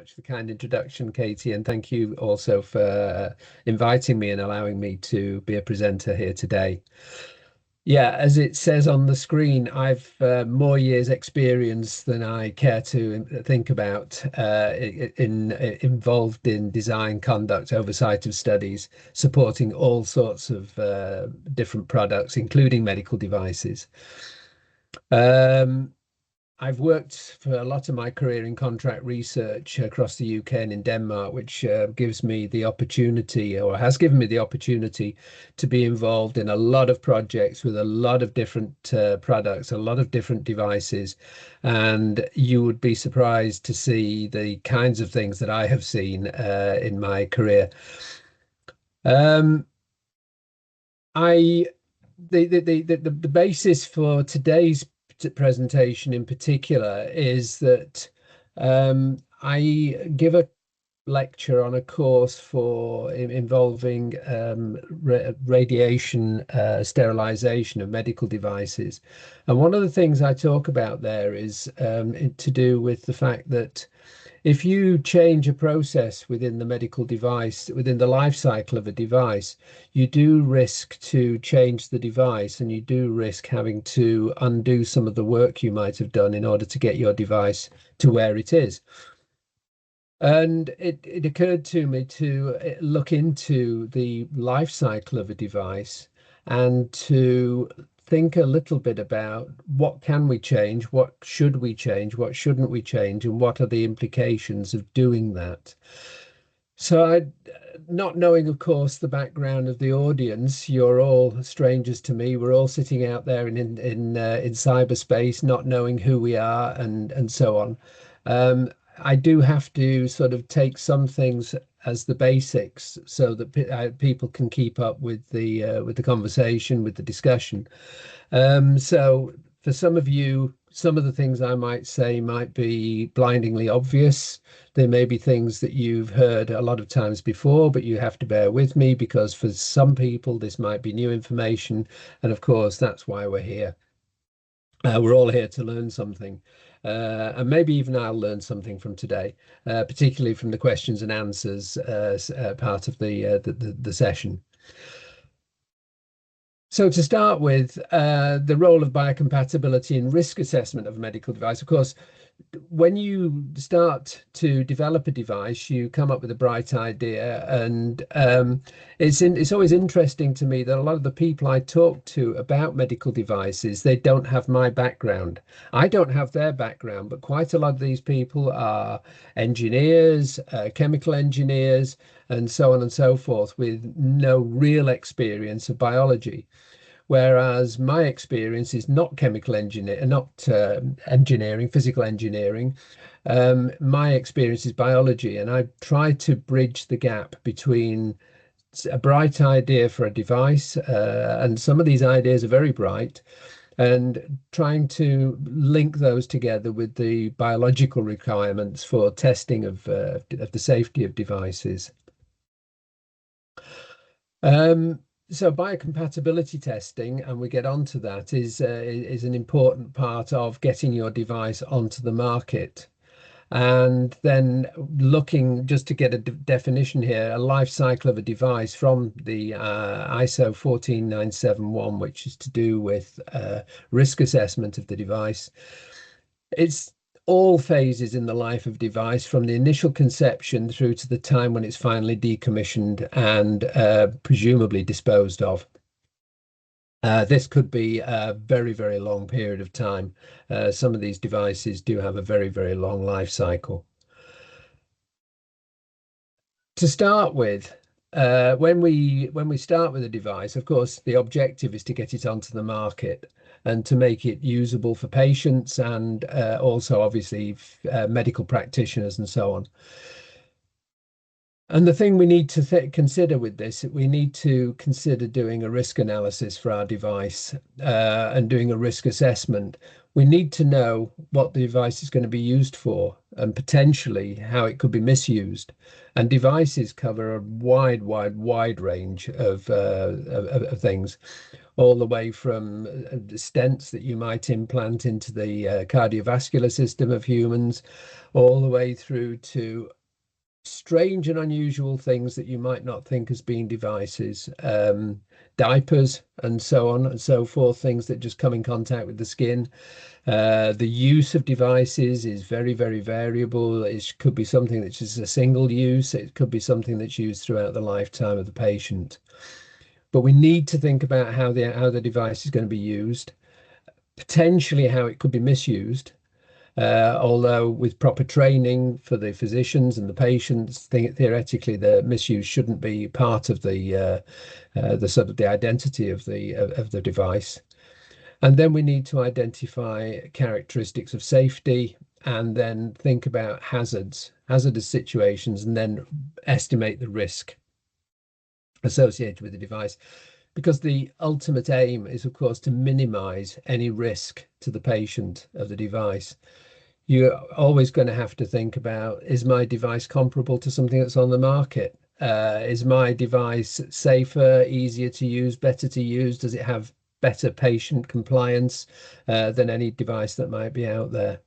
much for the kind introduction, Katie, and thank you also for inviting me and allowing me to be a presenter here today. Yeah, as it says on the screen, I've more years experience than I care to think about involved in design, conduct, oversight of studies, supporting all sorts of different products, including medical devices. Um, I've worked for a lot of my career in contract research across the UK and in Denmark, which gives me the opportunity, or has given me the opportunity, to be involved in a lot of projects with a lot of different products, a lot of different devices. And you would be surprised to see the kinds of things that I have seen in my career. Um, I the basis for today's presentation in particular is that I give a lecture on a course for involving radiation sterilization of medical devices. And one of the things I talk about there is to do with the fact that if you change a process within the medical device, within the life cycle of a device, you do risk to change the device, and you do risk having to undo some of the work you might have done in order to get your device to where it is. And it occurred to me to look into the life cycle of a device and to think a little bit about what can we change, what should we change, what shouldn't we change, and what are the implications of doing that. So not knowing, of course, the background of the audience, you're all strangers to me. We're all sitting out there in cyberspace, not knowing who we are and so on. I do have to sort of take some things as the basics so that people can keep up with the conversation, with the discussion. So for some of you, some of the things I might say might be blindingly obvious. There may be things that you've heard a lot of times before, but you have to bear with me because for some people this might be new information. And of course, that's why we're here. We're all here to learn something. And maybe even I'll learn something from today, particularly from the questions and answers part of the session. So to start with, the role of biocompatibility in risk assessment of a medical device. Of course, when you start to develop a device, you come up with a bright idea, and it's always interesting to me that a lot of the people I talk to about medical devices, they don't have my background. I don't have their background, but quite a lot of these people are engineers, chemical engineers, and so on and so forth, with no real experience of biology. Whereas my experience is not chemical engineer, not engineering, physical engineering. My experience is biology, and I try to bridge the gap between a bright idea for a device, and some of these ideas are very bright, and trying to link those together with the biological requirements for testing of the safety of devices. So biocompatibility testing, and we get onto that, is an important part of getting your device onto the market. And then looking, just to get a definition here, a life cycle of a device from the ISO 14971, which is to do with risk assessment of the device. It's all phases in the life of device, from the initial conception through to the time when it's finally decommissioned and presumably disposed of. This could be a very, very long period of time. Some of these devices do have a very, very long life cycle. To start with, when we start with a device, of course, the objective is to get it onto the market and to make it usable for patients and also obviously medical practitioners and so on. And the thing we need to consider with this, we need to consider doing a risk analysis for our device and doing a risk assessment. We need to know what the device is going to be used for and potentially how it could be misused. And devices cover a wide range of things. all the way from the stents that you might implant into the cardiovascular system of humans, all the way through to strange and unusual things that you might not think as being devices, diapers and so on and so forth, things that just come in contact with the skin. The use of devices is very, very variable. It could be something that's just a single use. It could be something that's used throughout the lifetime of the patient. But we need to think about how the device is going to be used, potentially how it could be misused. Although with proper training for the physicians and the patients, theoretically the misuse shouldn't be part of the sort of the identity of the device. And then we need to identify characteristics of safety and then think about hazardous situations, and then estimate the risk associated with the device. Because the ultimate aim is, of course, to minimize any risk to the patient of the device. You're always going to have to think about, is my device comparable to something that's on the market? Is my device safer, easier to use, better to use? Does it have better patient compliance than any device that might be out there?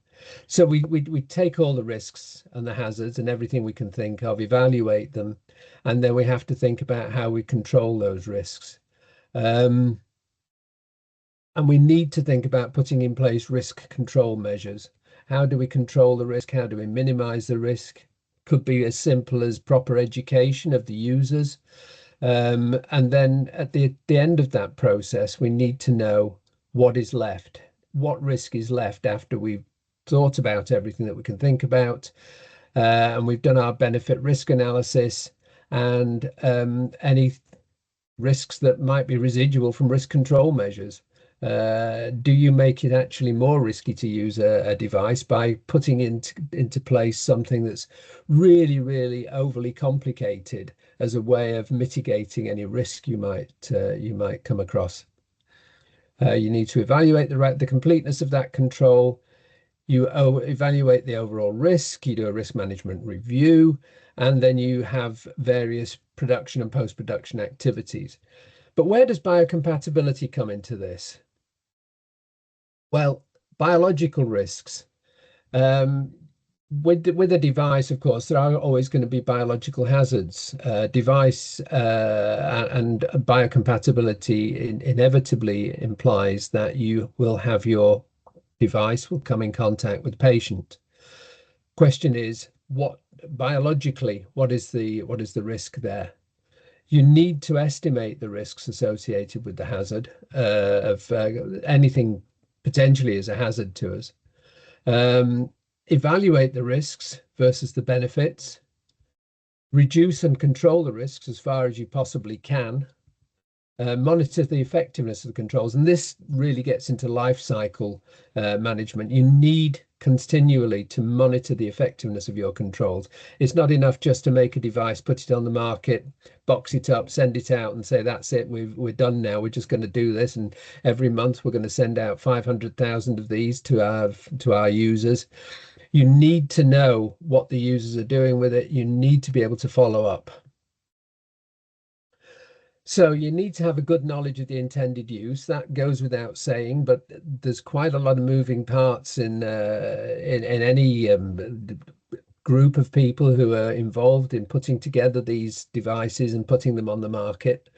So we take all the risks and the hazards and everything we can think of, evaluate them, and then we have to think about how we control those risks. And we need to think about putting in place risk control measures. How do we control the risk? How do we minimize the risk? Could be as simple as proper education of the users. And then at the end of that process, we need to know what is left, what risk is left after we've thought about everything that we can think about. And we've done our benefit risk analysis, and any risks that might be residual from risk control measures. Do you make it actually more risky to use a device by putting into place something that's really, really overly complicated as a way of mitigating any risk you might come across? You need to evaluate the completeness of that control. You evaluate the overall risk. You do a risk management review, and then you have various production and post-production activities. But where does biocompatibility come into this? Well, biological risks. With a device, of course, there are always going to be biological hazards. Device and biocompatibility inevitably implies that you will have your device will come in contact with the patient. Question is, what biologically, what is the risk there? You need to estimate the risks associated with the hazard of anything potentially as a hazard to us. Evaluate the risks versus the benefits. Reduce and control the risks as far as you possibly can. Monitor the effectiveness of the controls. And this really gets into life cycle management. You need continually to monitor the effectiveness of your controls. It's not enough just to make a device, put it on the market, box it up, send it out and say, that's it, we're done now. We're just going to do this. And every month we're going to send out 500,000 of these to our users. You need to know what the users are doing with it. You need to be able to follow up. So you need to have a good knowledge of the intended use. That goes without saying, but there's quite a lot of moving parts in any group of people who are involved in putting together these devices and putting them on the market.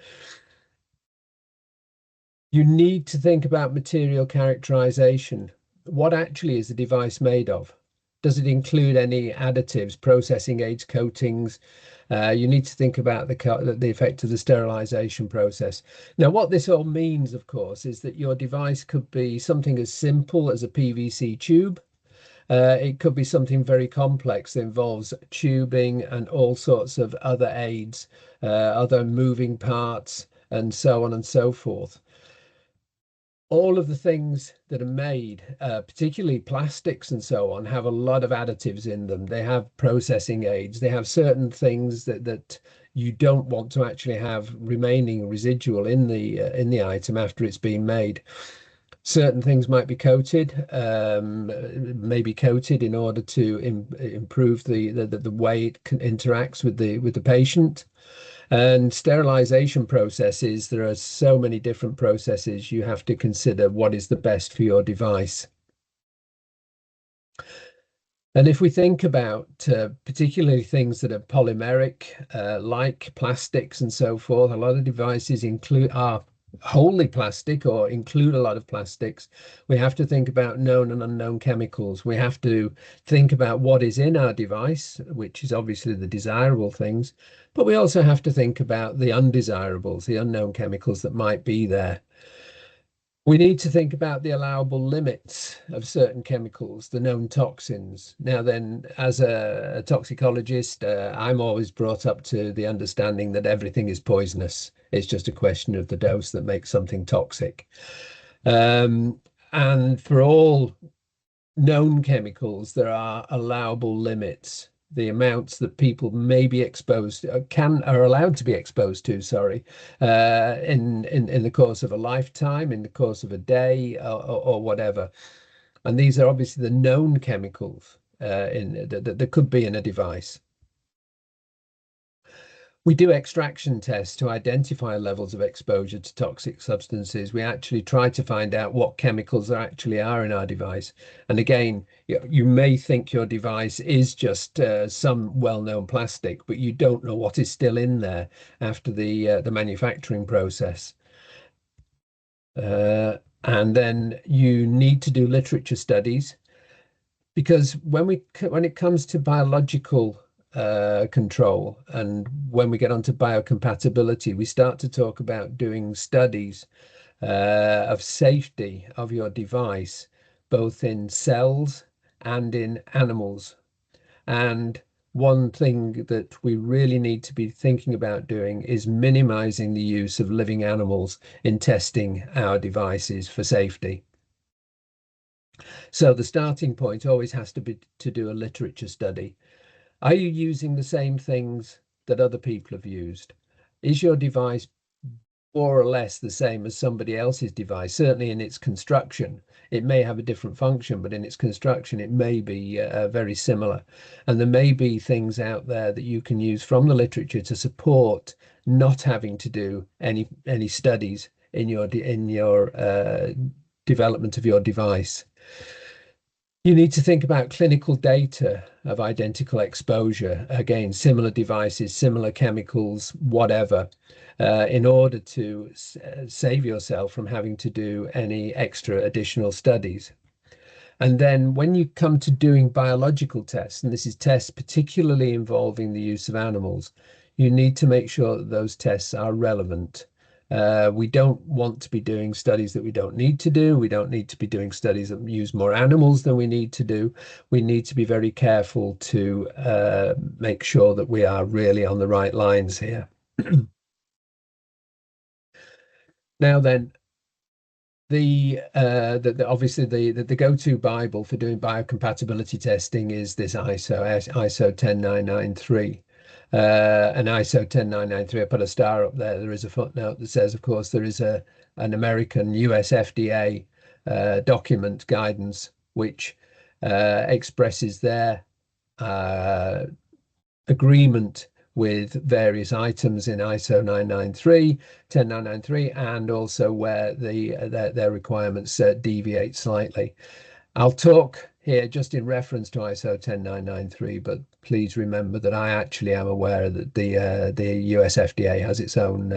You need to think about material characterization. What actually is the device made of? Does it include any additives, processing aids, coatings? You need to think about the effect of the sterilization process. Now, what this all means, of course, is that your device could be something as simple as a PVC tube. It could be something very complex that involves tubing and all sorts of other aids, other moving parts, and so on and so forth. All of the things that are made, particularly plastics and so on, have a lot of additives in them. They have processing aids. They have certain things that you don't want to actually have remaining residual in the item after it's been made. Certain things might be coated, maybe coated in order to improve the way it interacts with the patient. And sterilization processes, there are so many different processes. You have to consider what is the best for your device. And if we think about particularly things that are polymeric, like plastics and so forth, a lot of devices are wholly plastic or include a lot of plastics. We have to think about known and unknown chemicals. We have to think about what is in our device, which is obviously the desirable things, but we also have to think about the undesirables, the unknown chemicals that might be there. We need to think about the allowable limits of certain chemicals, the known toxins. Now, then, as a toxicologist, I'm always brought up to the understanding that everything is poisonous. It's just a question of the dose that makes something toxic. And for all known chemicals, there are allowable limits. The amounts that people may be exposed are allowed to be exposed to, sorry, in the course of a lifetime, in the course of a day, or whatever. And these are obviously the known chemicals that could be in a device. We do extraction tests to identify levels of exposure to toxic substances. We actually try to find out what chemicals there actually are in our device. And again, you may think your device is just some well-known plastic, but you don't know what is still in there after the manufacturing process. And then you need to do literature studies, because when it comes to biological control, and when we get onto biocompatibility, we start to talk about doing studies of safety of your device, both in cells and in animals. And one thing that we really need to be thinking about doing is minimizing the use of living animals in testing our devices for safety. So the starting point always has to be to do a literature study. Are you using the same things that other people have used? Is your device more or less the same as somebody else's device? Certainly in its construction. It may have a different function, but in its construction, it may be very similar. And there may be things out there that you can use from the literature to support not having to do any studies in your development of your device. You need to think about clinical data of identical exposure, again, similar devices, similar chemicals, whatever, in order to save yourself from having to do any extra additional studies. And then when you come to doing biological tests, and this is tests particularly involving the use of animals, you need to make sure that those tests are relevant. We don't want to be doing studies that we don't need to do. We don't need to be doing studies that use more animals than we need to do. We need to be very careful to make sure that we are really on the right lines here. Now then, obviously the go-to Bible for doing biocompatibility testing is this ISO 10993. And ISO 10993, I put a star up there. There is a footnote that says, of course, there is an American US FDA document guidance which expresses their agreement with various items in ISO 10993, and also where their requirements deviate slightly. I'll talk here just in reference to ISO 10993, but please remember that I actually am aware that the US FDA has its own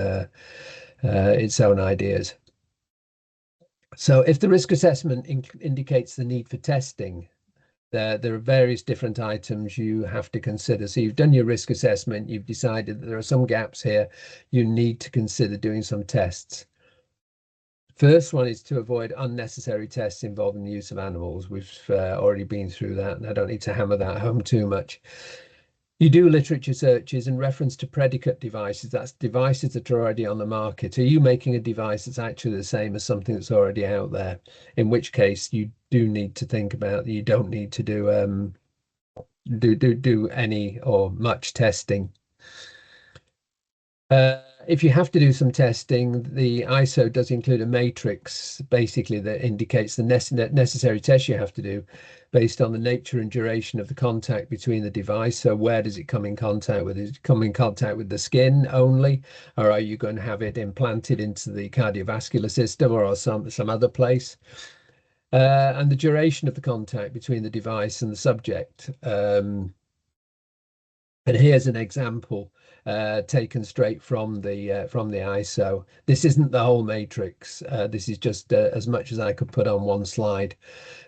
ideas. So if the risk assessment indicates the need for testing, there are various different items you have to consider. So you've done your risk assessment, you've decided that there are some gaps here, you need to consider doing some tests. First one is to avoid unnecessary tests involving the use of animals. We've already been through that, and I don't need to hammer that home too much. You do literature searches in reference to predicate devices. That's devices that are already on the market. Are you making a device that's actually the same as something that's already out there? In which case, you do need to think about that you don't need to do any or much testing. If you have to do some testing, the ISO does include a matrix basically that indicates the necessary tests you have to do based on the nature and duration of the contact between the device. So where does it come in contact with? Does it come in contact with the skin only, or are you going to have it implanted into the cardiovascular system or some other place? And the duration of the contact between the device and the subject. And here's an example taken straight from the ISO. This isn't the whole matrix. This is just as much as I could put on one slide.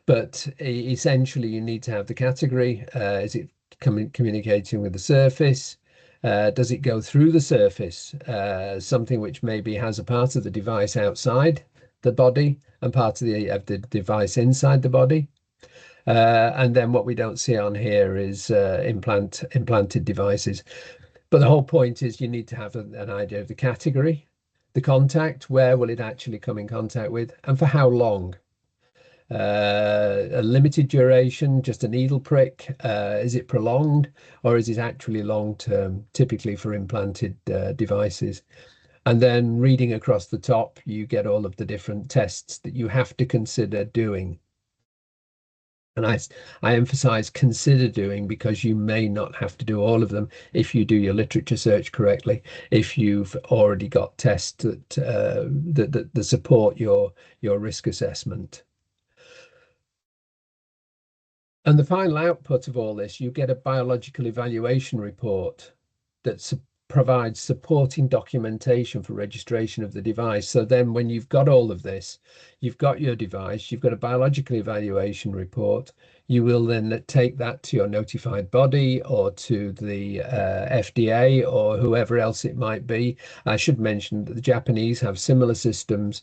But essentially, you need to have the category. Is it communicating with the surface? Does it go through the surface? Something which maybe has a part of the device outside the body and part of the device inside the body. And then what we don't see on here is implanted devices. But the whole point is you need to have an idea of the category, the contact, where will it actually come in contact with, and for how long. A limited duration, just a needle prick, is it prolonged, or is it actually long term, typically for implanted devices? And then reading across the top, you get all of the different tests that you have to consider doing. And I emphasize consider doing because you may not have to do all of them if you do your literature search correctly, if you've already got tests that support your risk assessment. And the final output of all this, you get a biological evaluation report that provides supporting documentation for registration of the device. So then when you've got all of this, you've got your device, you've got a biological evaluation report, you will then take that to your notified body or to the FDA or whoever else it might be. I should mention that the Japanese have similar systems.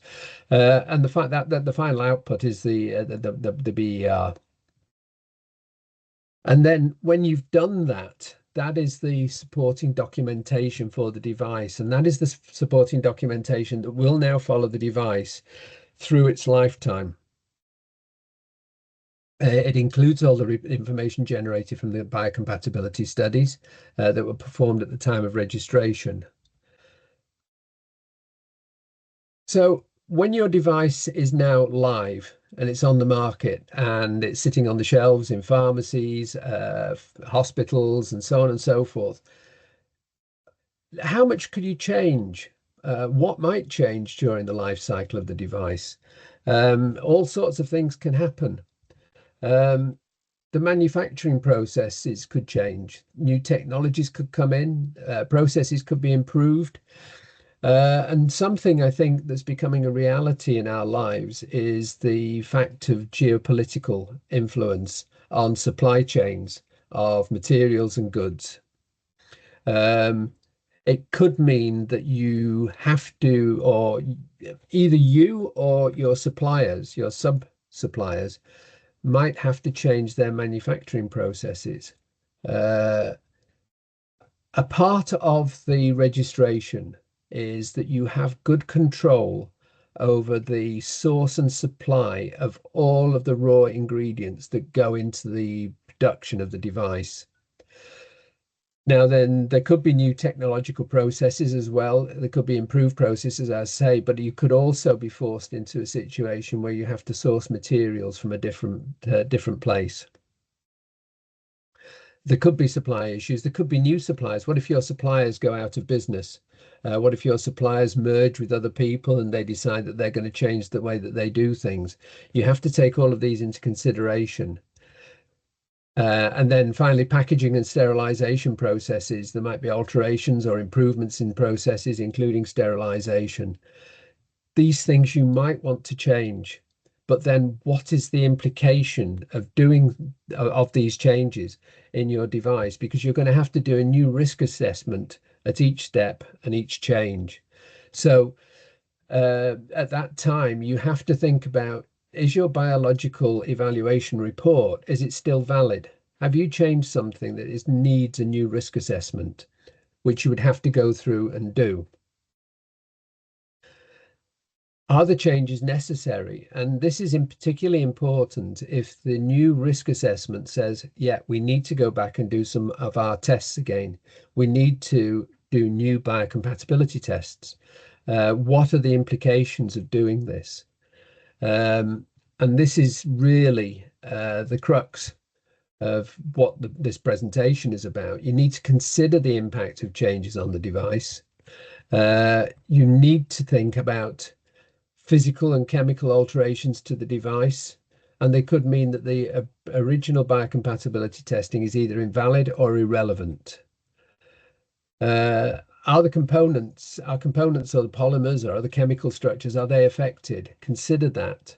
And the fact that the final output is the BER. And then when you've done that, that is the supporting documentation for the device. And that is the supporting documentation that will now follow the device through its lifetime. It includes all the information generated from the biocompatibility studies that were performed at the time of registration. So when your device is now live and it's on the market and it's sitting on the shelves in pharmacies, hospitals, and so on and so forth, how much could you change? What might change during the life cycle of the device? All sorts of things can happen. The manufacturing processes could change. New technologies could come in. Processes could be improved. And something I think that's becoming a reality in our lives is the fact of geopolitical influence on supply chains of materials and goods. It could mean that you have to, or either you or your suppliers, your sub-suppliers, might have to change their manufacturing processes. A part of the registration is that you have good control over the source and supply of all of the raw ingredients that go into the production of the device. Now, then there could be new technological processes as well. There could be improved processes, as I say, but you could also be forced into a situation where you have to source materials from a different place. There could be supply issues. There could be new suppliers. What if your suppliers go out of business? What if your suppliers merge with other people and they decide that they're going to change the way that they do things? You have to take all of these into consideration. And then finally, packaging and sterilization processes. There might be alterations or improvements in processes, including sterilization. These things you might want to change. But then what is the implication of doing of these changes in your device? Because you're going to have to do a new risk assessment at each step and each change. So at that time, you have to think about, is your biological evaluation report, is it still valid? Have you changed something that needs a new risk assessment, which you would have to go through and do? Are the changes necessary? And this is particularly important if the new risk assessment says, yeah, we need to go back and do some of our tests again. We need to do new biocompatibility tests. What are the implications of doing this? And this is really the crux of what this presentation is about. You need to consider the impact of changes on the device. You need to think about physical and chemical alterations to the device, and they could mean that the original biocompatibility testing is either invalid or irrelevant. Are components or the polymers or other chemical structures, are they affected? Consider that.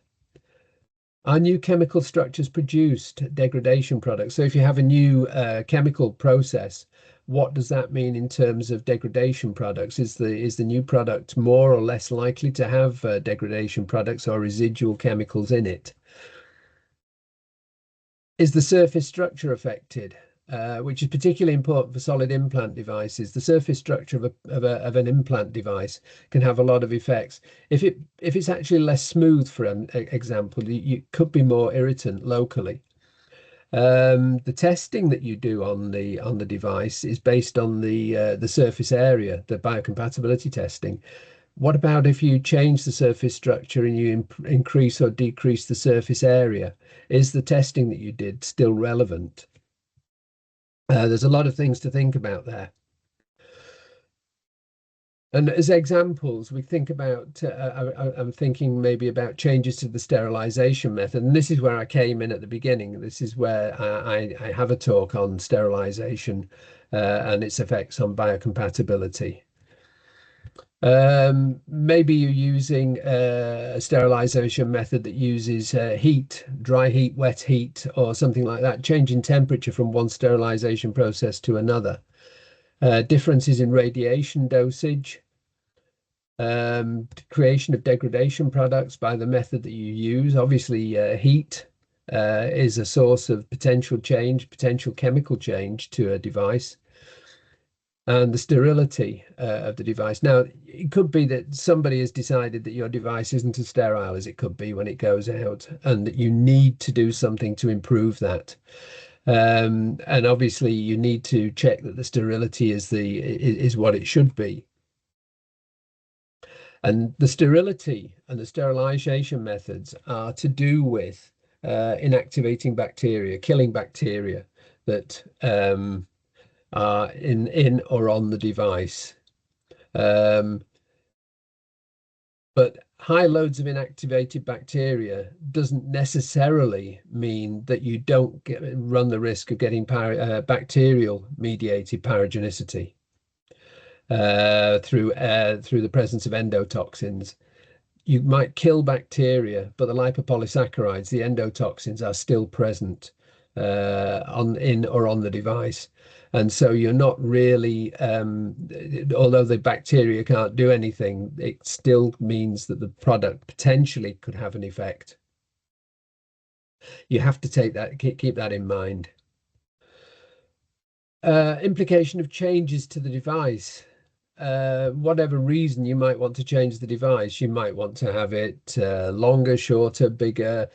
Are new chemical structures produced, degradation products? So if you have a new chemical process, what does that mean in terms of degradation products? Is the new product more or less likely to have degradation products or residual chemicals in it? Is the surface structure affected? Which is particularly important for solid implant devices. The surface structure of an implant device can have a lot of effects. If it's actually less smooth, for an example, you could be more irritant locally. The testing that you do on the device is based on the surface area, the biocompatibility testing. What about if you change the surface structure and you increase or decrease the surface area? Is the testing that you did still relevant? There's a lot of things to think about there. And as examples, we think about, I'm thinking maybe about changes to the sterilization method. And this is where I came in at the beginning. This is where I have a talk on sterilization and its effects on biocompatibility. Maybe you're using a sterilization method that uses heat, dry heat, wet heat, or something like that, changing temperature from one sterilization process to another. Differences in radiation dosage, creation of degradation products by the method that you use. Obviously, heat is a source of potential change, potential chemical change to a device, and the sterility of the device. Now, it could be that somebody has decided that your device isn't as sterile as it could be when it goes out, and that you need to do something to improve that. And obviously, you need to check that the sterility is what it should be. And the sterility and the sterilization methods are to do with inactivating bacteria, killing bacteria that are in or on the device. But high loads of inactivated bacteria doesn't necessarily mean that you don't run the risk of getting bacterial mediated paragenicity through the presence of endotoxins. You might kill bacteria, but the lipopolysaccharides, the endotoxins, are still present in or on the device. And so you're not really, although the bacteria can't do anything, it still means that the product potentially could have an effect. You have to keep that in mind. Implication of changes to the device. Whatever reason you might want to change the device, you might want to have it longer, shorter, bigger,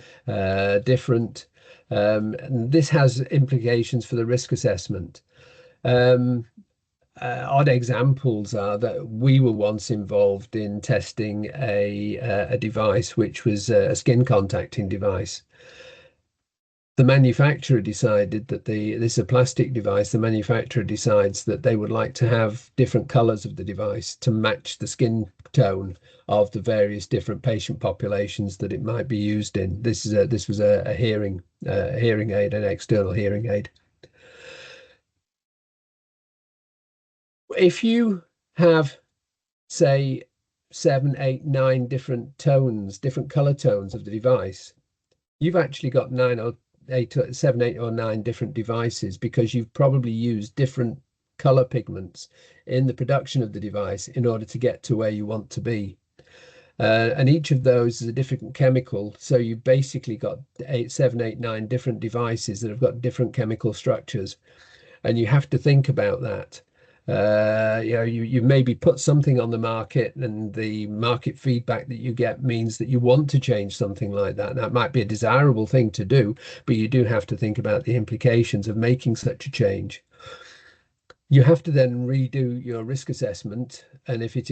different. And this has implications for the risk assessment. Odd examples are that we were once involved in testing a device which was a skin contacting device. The manufacturer decided that this is a plastic device. The manufacturer decides that they would like to have different colors of the device to match the skin tone of the various different patient populations that it might be used in. This was a hearing aid, an external hearing aid. If you have, say, 7, 8, 9 different tones, different color tones of the device, you've actually got 7, 8, or 9 different devices, because you've probably used different color pigments in the production of the device in order to get to where you want to be. And each of those is a different chemical. So you've basically got 7, 8, 9 different devices that have got different chemical structures. And you have to think about that. You maybe put something on the market, and the market feedback that you get means that you want to change something like that. That might be a desirable thing to do, but you do have to think about the implications of making such a change. You have to then redo your risk assessment, and if it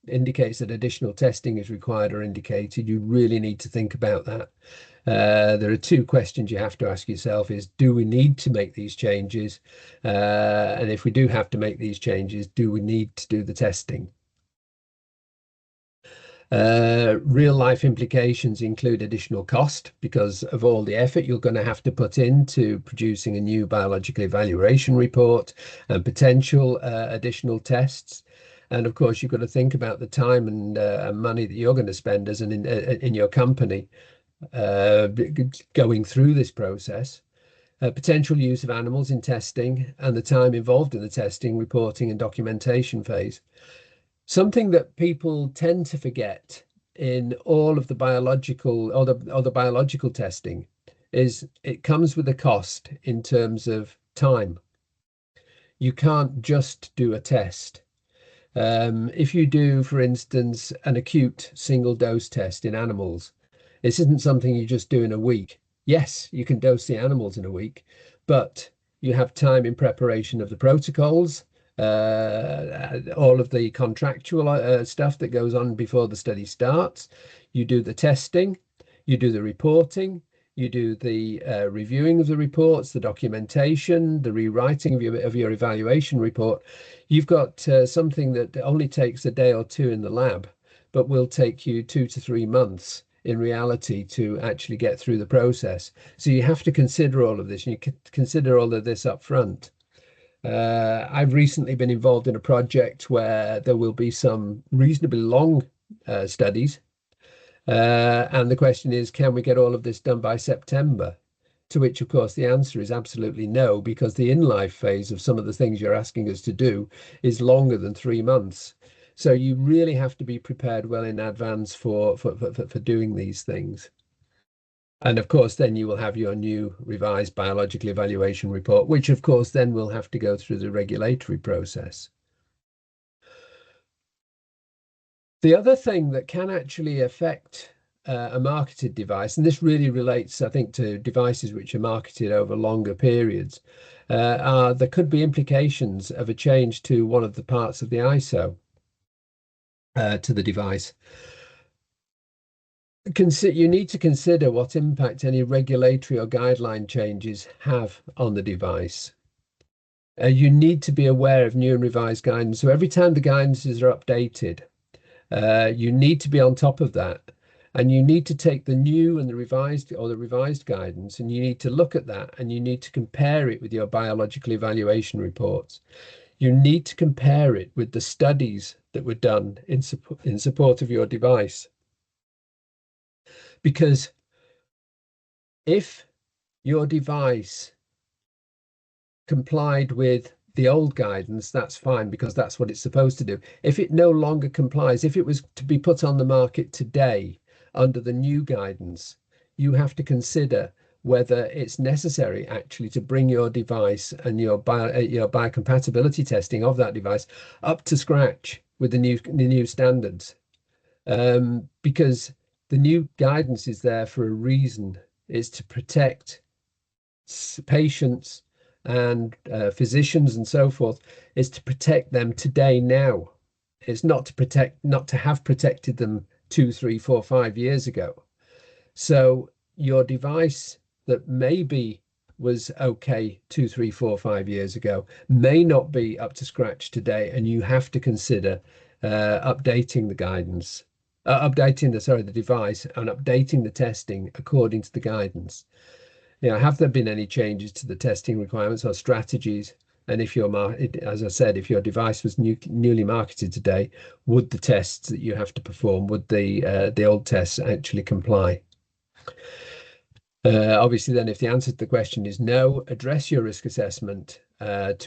indicates that additional testing is required or indicated, you really need to think about that. There are two questions you have to ask yourself is, do we need to make these changes? And if we do have to make these changes, do we need to do the testing? Real life implications include additional cost because of all the effort you're going to have to put into producing a new biological evaluation report and potential additional tests. And of course, you've got to think about the time and money that you're going to spend as in your company going through this process. Potential use of animals in testing and the time involved in the testing, reporting, and documentation phase. Something that people tend to forget in all of the biological or the biological testing is it comes with a cost in terms of time. You can't just do a test. If you do, for instance, an acute single dose test in animals, this isn't something you just do in a week. Yes, you can dose the animals in a week, but you have time in preparation of the protocols, all of the contractual stuff that goes on before the study starts. You do the testing, you do the reporting, you do the reviewing of the reports, the documentation, the rewriting of your evaluation report. You've got something that only takes a day or two in the lab, but will take you 2 to 3 months in reality to actually get through the process. So you have to consider all of this, and you consider all of this up front. I've recently been involved in a project where there will be some reasonably long studies. And the question is, can we get all of this done by September? To which, of course, the answer is absolutely no, because the in-life phase of some of the things you're asking us to do is longer than 3 months. So you really have to be prepared well in advance for doing these things. And of course, then you will have your new revised biological evaluation report, which of course then will have to go through the regulatory process. The other thing that can actually affect a marketed device, and this really relates, I think, to devices which are marketed over longer periods, there could be implications of a change to one of the parts of the ISO to the device. You need to consider what impact any regulatory or guideline changes have on the device. You need to be aware of new and revised guidance. So every time the guidances are updated, you need to be on top of that. And you need to take the new and the revised guidance, and you need to look at that and you need to compare it with your biological evaluation reports. You need to compare it with the studies that were done in support of your device. Because if your device complied with the old guidance, that's fine because that's what it's supposed to do. If it no longer complies, if it was to be put on the market today under the new guidance, you have to consider whether it's necessary actually to bring your device and your biocompatibility testing of that device up to scratch with the new standards. Because the new guidance is there for a reason. It's to protect patients and physicians and so forth. Is to protect them today now. It's not to have protected them 2, 3, 4, 5 years ago. So your device that maybe was okay 2, 3, 4, 5 years ago may not be up to scratch today, and you have to consider updating the guidance, the device, and updating the testing according to the guidance. Have there been any changes to the testing requirements or strategies? And if as I said, if your device was newly marketed today, would the tests that you have to perform, would the old tests actually comply? Obviously, then, if the answer to the question is no, address your risk assessment and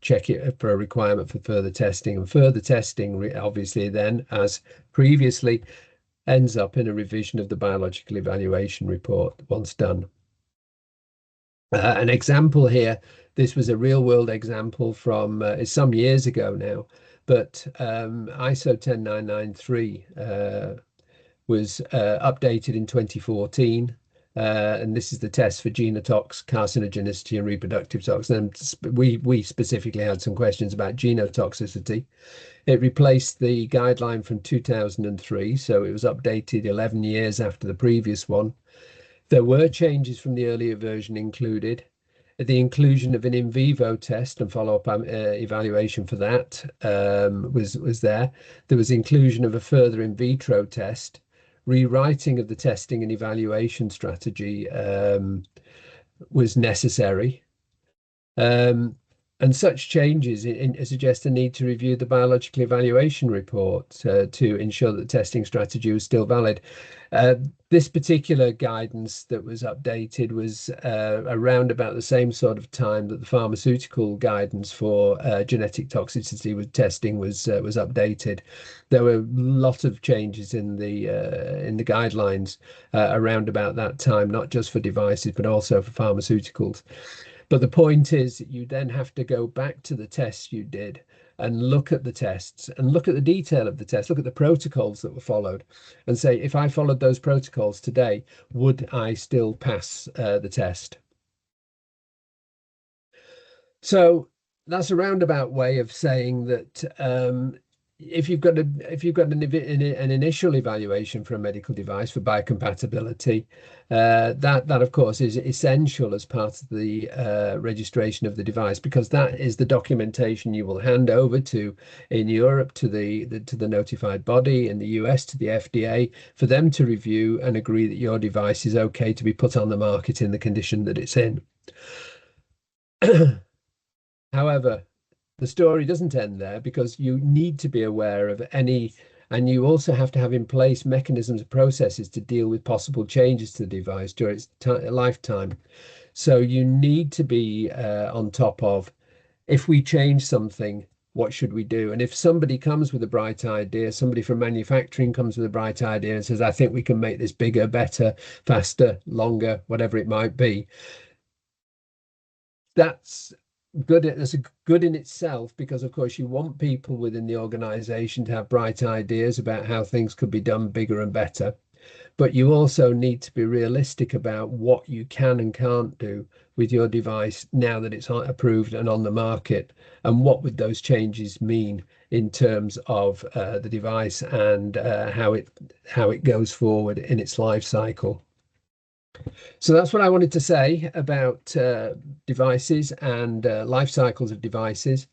check it for a requirement for further testing. And further testing, obviously, then, as previously, ends up in a revision of the biological evaluation report once done. An example here, this was a real world example from some years ago now, but ISO 10993 was updated in 2014. And this is the test for genotox, carcinogenicity, and reproductive tox. And we specifically had some questions about genotoxicity. It replaced the guideline from 2003, so it was updated 11 years after the previous one. There were changes from the earlier version included. The inclusion of an in vivo test and follow-up evaluation for that was there. There was inclusion of a further in vitro test. Rewriting of the testing and evaluation strategy was necessary. And such changes suggest a need to review the biological evaluation report to ensure that the testing strategy was still valid. This particular guidance that was updated was around about the same sort of time that the pharmaceutical guidance for genetic toxicity with testing was updated. There were a lot of changes in the guidelines around about that time, not just for devices but also for pharmaceuticals. But the point is that you then have to go back to the tests you did and look at the tests and look at the detail of the test, look at the protocols that were followed and say, if I followed those protocols today, would I still pass the test? So that's a roundabout way of saying that if you've got an initial evaluation for a medical device for biocompatibility, that of course is essential as part of the registration of the device, because that is the documentation you will hand over to in Europe to the notified body, in the US to the FDA, for them to review and agree that your device is okay to be put on the market in the condition that it's in. However, the story doesn't end there, because you need to be aware of any, and you also have to have in place mechanisms and processes to deal with possible changes to the device during its lifetime. So you need to be on top of, if we change something, what should we do? And if somebody comes with a bright idea, somebody from manufacturing comes with a bright idea and says, I think we can make this bigger, better, faster, longer, whatever it might be, that's good. That's good in itself, because of course you want people within the organization to have bright ideas about how things could be done bigger and better. But you also need to be realistic about what you can and can't do with your device now that it's approved and on the market, and what would those changes mean in terms of the device and how it goes forward in its life cycle. So that's what I wanted to say about devices and life cycles of devices.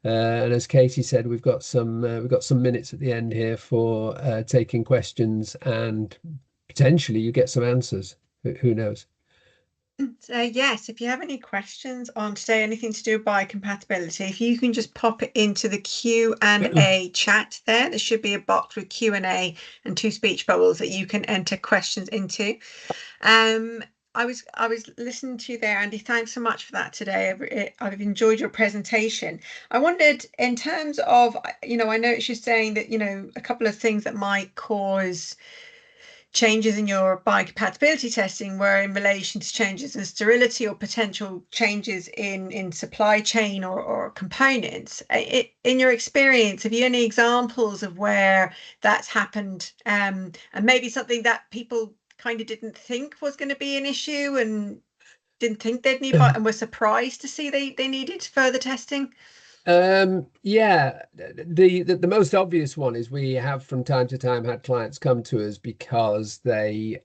And as Katie said, we've got some minutes at the end here for taking questions, and potentially you get some answers. Who knows? So yes, if you have any questions on today, anything to do with biocompatibility, if you can just pop it into the Q&A chat there should be a box with Q&A and two speech bubbles that you can enter questions into. I was listening to you there, Andy. Thanks so much for that today. I've enjoyed your presentation. I wondered, in terms of, I noticed you saying that, a couple of things that might cause changes in your biocompatibility testing were in relation to changes in sterility or potential changes in supply chain or components. In your experience, have you any examples of where that's happened, and maybe something that people kind of didn't think was going to be an issue and didn't think they'd need, and were surprised to see they needed further testing? Yeah, the most obvious one is we have from time to time had clients come to us because they've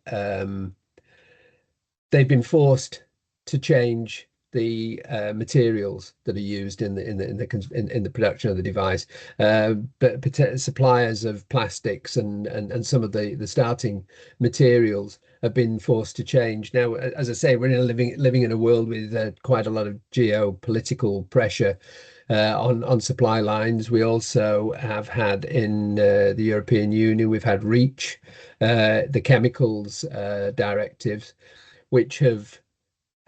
been forced to change the materials that are used in the production of the device. But suppliers of plastics and some of the starting materials have been forced to change. Now, as I say, we're living in a world with quite a lot of geopolitical pressure on supply lines. We also have had in the European Union, we've had REACH, the chemicals directives, which have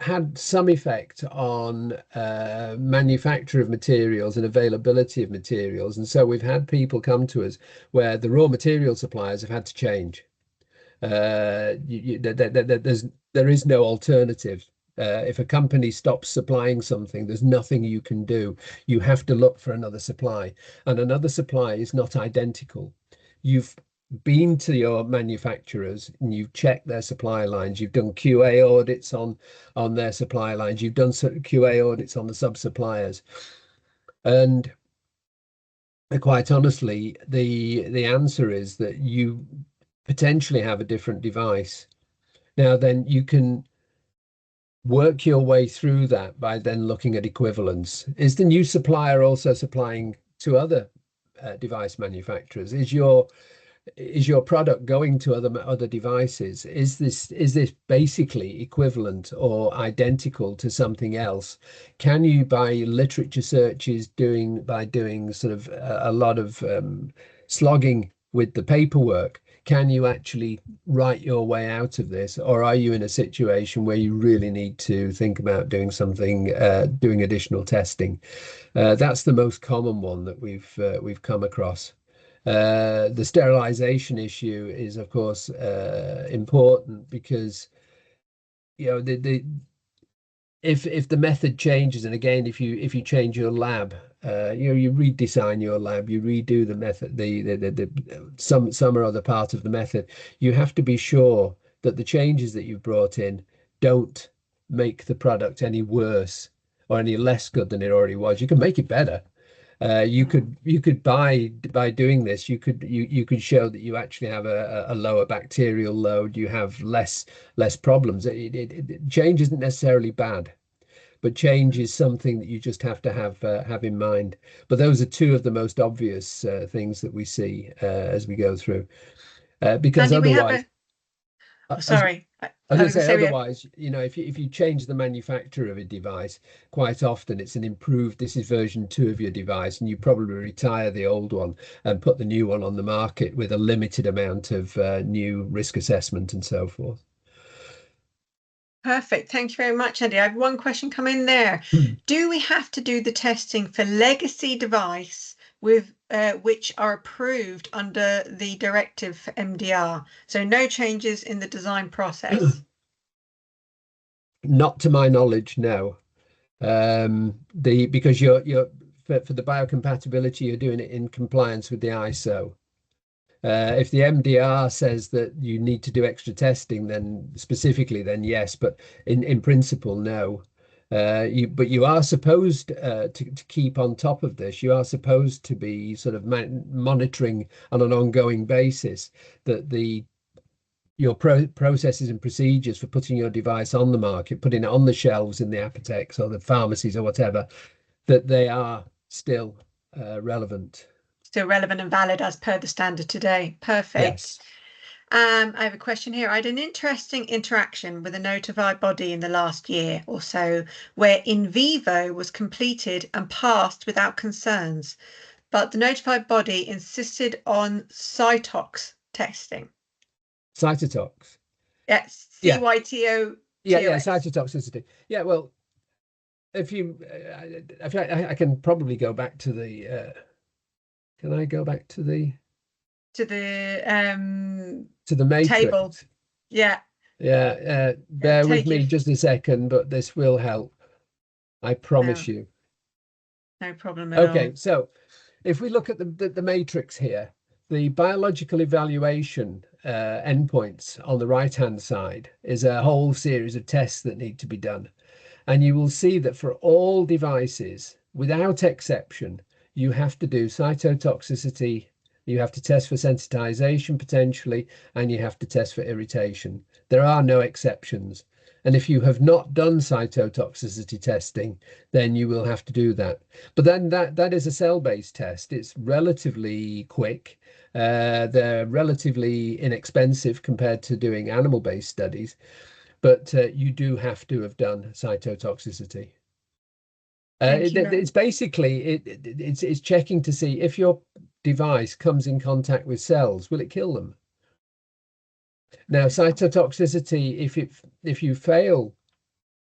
had some effect on manufacture of materials and availability of materials. And so we've had people come to us where the raw material suppliers have had to change. There is no alternative. If a company stops supplying something, there's nothing you can do. You have to look for another supply, and another supply is not identical. You've been to your manufacturers and you've checked their supply lines, you've done QA audits on their supply lines, you've done QA audits on the sub-suppliers, and quite honestly, the answer is that you potentially have a different device. Now, then you can work your way through that by then looking at equivalence. Is the new supplier also supplying to other device manufacturers? Is your product going to other devices? Is this basically equivalent or identical to something else? Can you, by literature searches, by doing sort of a lot of slogging with the paperwork, can you actually write your way out of this, or are you in a situation where you really need to think about doing something, doing additional testing? That's the most common one that we've come across. The sterilization issue is, of course, important because the if the method changes, and again, if you change your lab, you redesign your lab, you redo the method, some or other part of the method, you have to be sure that the changes that you've brought in don't make the product any worse or any less good than it already was. You can make it better. You could by doing this, you could show that you actually have a lower bacterial load, you have less problems. Change isn't necessarily bad, but change is something that you just have to have in mind. But those are two of the most obvious things that we see as we go through, because Andy, we have otherwise, a, oh, as sorry, I was I going to was going to say, say we have, otherwise, if you change the manufacturer of a device, quite often it's an improved, this is version 2 of your device, and you probably retire the old one and put the new one on the market with a limited amount of new risk assessment and so forth. perfect. Thank you very much, Andy. I have one question come in there. Do we have to do the testing for legacy device with which are approved under the directive for MDR? So no changes in the design process. Not to my knowledge, no. Because you're for the biocompatibility, you're doing it in compliance with the ISO. If the MDR says that you need to do extra testing, then specifically, then yes, but in principle, no. But you are supposed to keep on top of this. You are supposed to be sort of monitoring on an ongoing basis that your processes and procedures for putting your device on the market, putting it on the shelves in the apotheques or the pharmacies or whatever, that they are still relevant. Still relevant and valid as per the standard today. Perfect. Yes. I have a question here. I had an interesting interaction with a notified body in the last year or so where in vivo was completed and passed without concerns, but the notified body insisted on cytox testing. Cytotox. Yes, Yeah. CYTOTOX. Yeah. Cytotoxicity. Yeah. Well, if you, I can probably go back to the. Can I go back to the To the table. matrix? Yeah. Yeah. Bear with Take your me just a second, but this will help. I promise no, you. no problem at all. Okay. So if we look at the matrix here, the biological evaluation endpoints on the right-hand side is a whole series of tests that need to be done. And you will see that for all devices, without exception, you have to do cytotoxicity, you have to test for sensitization potentially, and you have to test for irritation. There are no exceptions. And if you have not done cytotoxicity testing, then you will have to do that. But then that is a cell-based test. It's relatively quick. They're relatively inexpensive compared to doing animal-based studies, but you do have to have done cytotoxicity. Thank you It's very basically it's checking to see if your device comes in contact with cells, will it kill them? Now, cytotoxicity, if you fail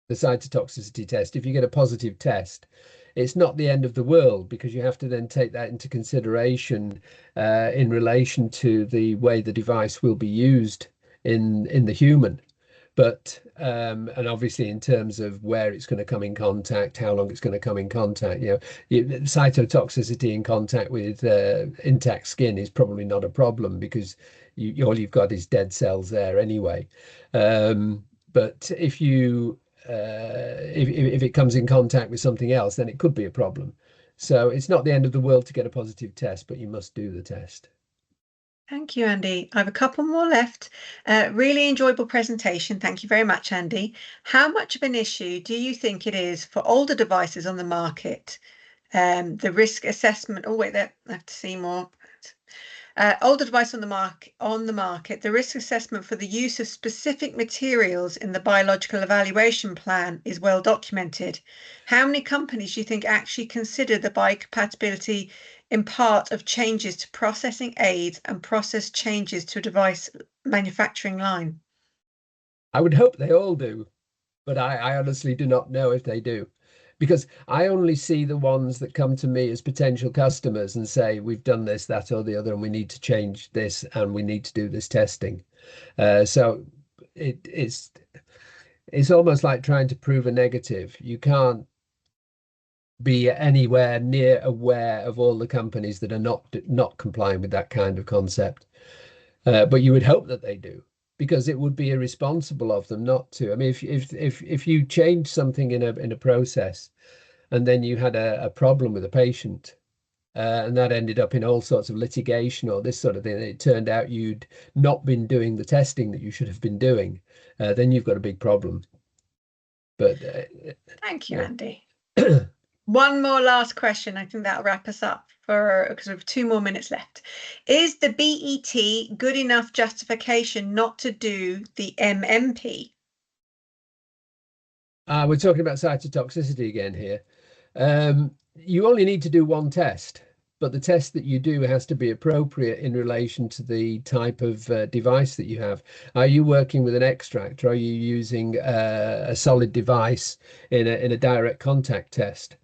the cytotoxicity test, if you get a positive test, it's not the end of the world because you have to then take that into consideration in relation to the way the device will be used in the human. But and obviously in terms of where it's going to come in contact, how long it's going to come in contact, cytotoxicity in contact with intact skin is probably not a problem because all you've got is dead cells there anyway. But if it comes in contact with something else, then it could be a problem. So it's not the end of the world to get a positive test, but you must do the test. Thank you, Andy. I have a couple more left. Really enjoyable presentation. Thank you very much, Andy. How much of an issue do you think it is for older devices on the market? The risk assessment. Oh, wait, there. I have to see more. Older device on the market, the risk assessment for the use of specific materials in the biological evaluation plan is well documented. How many companies do you think actually consider the biocompatibility in part of changes to processing aids and process changes to a device manufacturing line? I would hope they all do, but I honestly do not know if they do. Because I only see the ones that come to me as potential customers and say, we've done this, that, or the other, and we need to change this, and we need to do this testing. So it's almost like trying to prove a negative. You can't be anywhere near aware of all the companies that are not complying with that kind of concept. But you would hope that they do, because it would be irresponsible of them not to. I mean, if you change something in a process, and then you had a problem with a patient, and that ended up in all sorts of litigation or this sort of thing, and it turned out you'd not been doing the testing that you should have been doing, then you've got a big problem. But Thank you, Andy. One more last question. I think that'll wrap us up because we have 2 more minutes left. Is the BET good enough justification not to do the MMP? We're talking about cytotoxicity again here. You only need to do one test, but the test that you do has to be appropriate in relation to the type of device that you have. Are you working with an extract, or are you using a solid device in a direct contact test?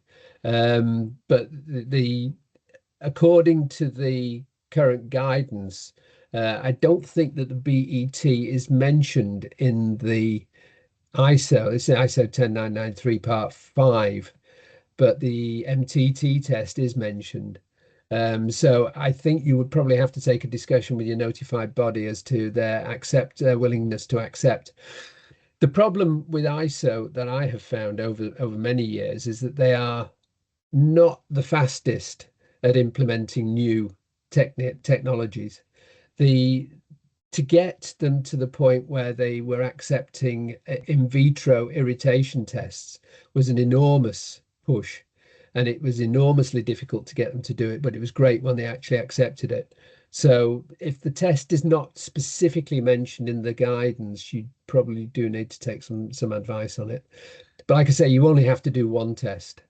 But according to the current guidance, I don't think that the BET is mentioned in the ISO. It's in ISO 10993 part 5, but the MTT test is mentioned. So I think you would probably have to take a discussion with your notified body as to their willingness to accept. The problem with ISO that I have found over many years is that they are not the fastest at implementing new technologies. To get them to the point where they were accepting in vitro irritation tests was an enormous push, and it was enormously difficult to get them to do it, but it was great when they actually accepted it. So if the test is not specifically mentioned in the guidance, you probably do need to take some advice on it. But like I say, you only have to do one test.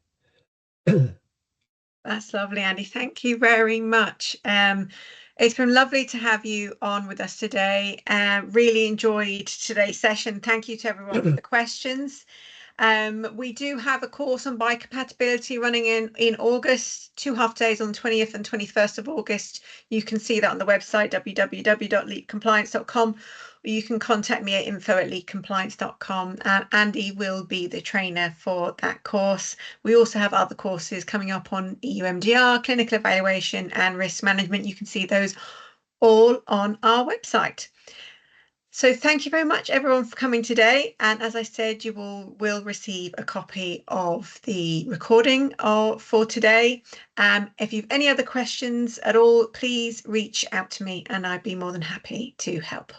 That's lovely, Andy. Thank you very much. It's been lovely to have you on with us today. Really enjoyed today's session. Thank you to everyone for the questions. We do have a course on biocompatibility running in August, 2 half days on the 20th and 21st of August. You can see that on the website, www.leapcompliance.com. You can contact me at info@leapcompliance.com. Andy will be the trainer for that course. We also have other courses coming up on EUMDR, clinical evaluation, and risk management. You can see those all on our website. So thank you very much, everyone, for coming today. And as I said, you will receive a copy of the recording for today. If you have any other questions at all, please reach out to me and I'd be more than happy to help.